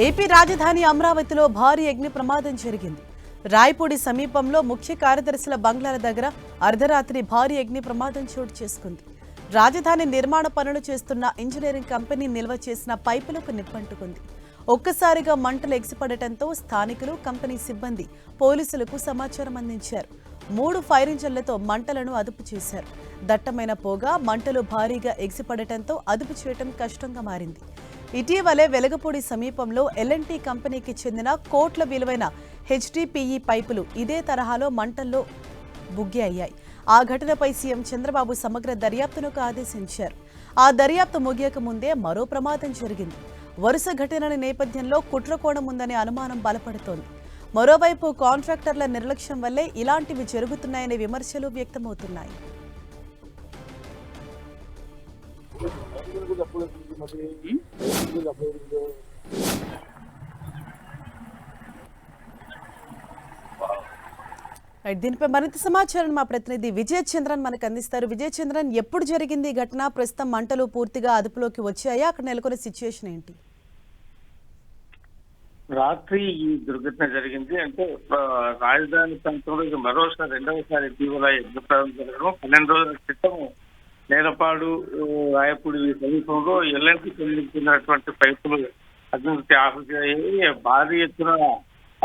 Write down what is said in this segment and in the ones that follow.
AP రాజధాని అమరావతిలో భారీ అగ్ని ప్రమాదం జరిగింది. రాయపూడి సమీపంలో ముఖ్య కార్యదర్శుల బంగ్లాల దగ్గర అర్ధరాత్రి భారీ అగ్ని ప్రమాదం చోటు చేసుకుంది. రాజధాని నిర్మాణ పనులు చేస్తున్న ఇంజనీరింగ్ కంపెనీ నిల్వ చేసిన పైపులకు నిప్పంటుకుంది. ఒక్కసారిగా మంటలు ఎగిసిపడటంతో స్థానికులు, కంపెనీ సిబ్బంది పోలీసులకు సమాచారం అందించారు. 3 ఫైర్ ఇంజన్లతో మంటలను అదుపు చేశారు. దట్టమైన పొగ, మంటలు భారీగా ఎగిసిపడటంతో అదుపు చేయడం కష్టంగా మారింది. ఇటీవలే వెలగపూడి సమీపంలో ఎల్ఎన్టీ కంపెనీకి చెందిన కోట్ల విలువైన హెచ్డిపిఈ పైపులు ఇదే తరహాలో మంటల్లో బుగ్గి అయ్యాయి. ఆ ఘటనపై సీఎం చంద్రబాబు సమగ్ర దర్యాప్తును ఆదేశించారు. ఆ దర్యాప్తు ముగియక ముందే మరో ప్రమాదం జరిగింది. వరుస ఘటనల నేపథ్యంలో కుట్రకోణం ఉందనే అనుమానం బలపడుతోంది. మరోవైపు కాంట్రాక్టర్ల నిర్లక్ష్యం వల్లే ఇలాంటివి జరుగుతున్నాయనే విమర్శలు వ్యక్తమవుతున్నాయి. దీనిపై మరింత సమాచారం మా ప్రతినిధి విజయ్ చంద్రన్ మనకు అందిస్తారు. విజయ్ చంద్రన్, ఎప్పుడు జరిగింది ఈ ఘటన? ప్రస్తుతం మంటలు పూర్తిగా అదుపులోకి వచ్చాయా? అక్కడ నెలకొన్న సిచ్యుయేషన్ ఏంటి? రాత్రి ఈ దుర్ఘటన జరిగింది. అంటే రాజధాని ప్రాంతంలో ఇది మరోసారి రెండవసారి ఇటీవల యజ్ఞప్రదం జరగడం. 12 రోజుల క్రితం నేలపాడు, రాయపూడి సమీపంలో ఎల్ఎన్టీ చెందినటువంటి పైపులు అగ్నికి ఆహుతి అయ్యి భారీ ఎత్తున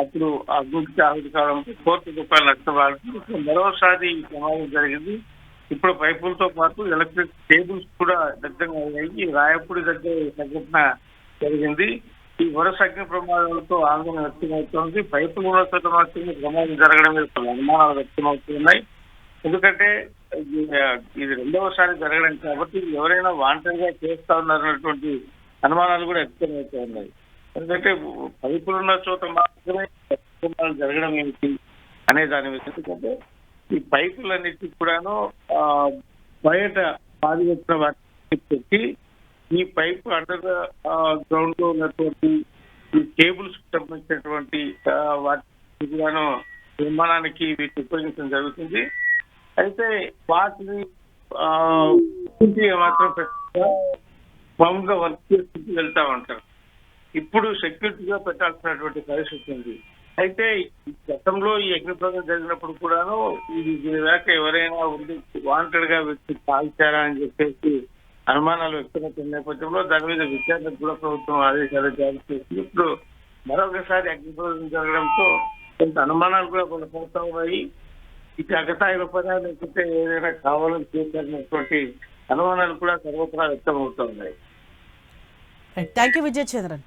అప్పుడు అగ్నికి ఆహుతి కావడంతో ₹1,00,00,000 నష్టపోయారు. మరోసారి ఈ ప్రమాదం జరిగింది. ఇప్పుడు పైపులతో పాటు ఎలక్ట్రిక్ కేబుల్స్ కూడా దగ్ధంగా అయ్యాయి. రాయపూడి దగ్గర ఈ సంఘటన జరిగింది. ఈ వరుస అగ్ని ప్రమాదాలతో ఆందోళన వ్యక్తమవుతోంది. పైపులు ఉన్నత మాత్రమే ప్రమాదం జరగడం మీద అనుమానాలు వ్యక్తమవుతున్నాయి. ఎందుకంటే ఇది రెండవసారి జరగడం కాబట్టి ఎవరైనా వాంటెడ్గా చేస్తా ఉన్నారన్నటువంటి అనుమానాలు కూడా వ్యక్తమవుతూ ఉన్నాయి. ఎందుకంటే పైపులు ఉన్న చోట మాత్రమే ప్రమాదాలు జరగడం ఏమిటి అనే దాని మీద. ఎందుకంటే ఈ పైపులన్నిటికీ కూడాను బయట పాది వచ్చిన వాటికి పెట్టి ఈ పైపు అండర్ గ్రౌండ్ లో ఉన్నటువంటి ఈ కేబుల్స్ సంబంధించినటువంటి వాటి కూడాను నిర్మాణానికి వీటిని ఉపయోగించడం జరుగుతుంది. అయితే వాటిని మాత్రం మామూలుగా వర్క్ చేసుకుంటూ వెళ్తా ఉంటారు. ఇప్పుడు సెక్యూరిటీగా పెట్టాల్సినటువంటి పరిస్థితి ఉంది. అయితే గతంలో ఈ అగ్నిప్రదం జరిగినప్పుడు కూడాను ఇది దాకా ఎవరైనా ఉండి వాంటెడ్ గా వ్యక్తి కాల్చారా అని చెప్పేసి అనుమానాలు వ్యక్తమవుతున్న నేపథ్యంలో దాని మీద విచారణకు కూడా ప్రభుత్వం ఆదేశాలు జారీ చేసింది. ఇప్పుడు మరొకసారి అగ్నిప్రదం జరగడంతో కొంత అనుమానాలు కూడా కొనసాగుతా ఉన్నాయి. ఇది అగతాయి రూపంగా లేకపోతే ఏదైనా కావాలని చేశారనేటువంటి అనుమానాలు కూడా సర్వత్రా వ్యక్తమవుతా ఉన్నాయి. Thank you Vijay Chandran.